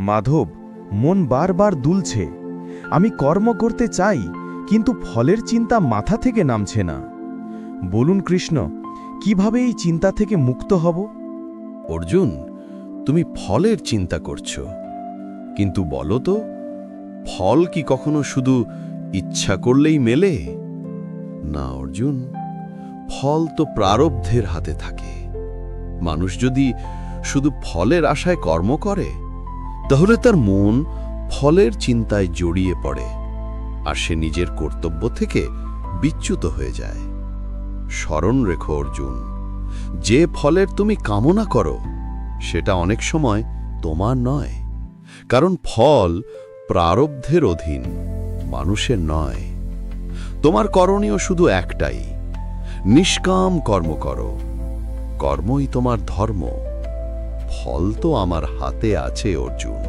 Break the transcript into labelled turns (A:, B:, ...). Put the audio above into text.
A: মাধব, মন বারবার দুলছে। আমি কর্ম করতে চাই, কিন্তু ফলের চিন্তা মাথা থেকে নামছে না। বলুন কৃষ্ণ, কিভাবে এই চিন্তা থেকে মুক্ত হব?
B: অর্জুন, তুমি ফলের চিন্তা করছো, কিন্তু বলো তো, ফল কি কখনো শুধু ইচ্ছা করলেই মেলে? না অর্জুন, ফল তো প্রারব্ধের হাতে থাকে। মানুষ যদি শুধু ফলের আশায় কর্ম করে, তাহলে তার মন ফলের চিন্তায় জড়িয়ে পড়ে, আর সে নিজের কর্তব্য থেকে বিচ্যুত হয়ে যায়। স্মরণ রেখো অর্জুন, যে ফলের তুমি কামনা করো, সেটা অনেক সময় তোমার নয়, কারণ ফল প্রারব্ধের অধীন, মানুষের নয়। তোমার করণীয় শুধু একটাই, নিষ্কাম কর্ম করো। কর্মই তোমার ধর্ম। ফল তো আমার হাতে আছে অর্জুন।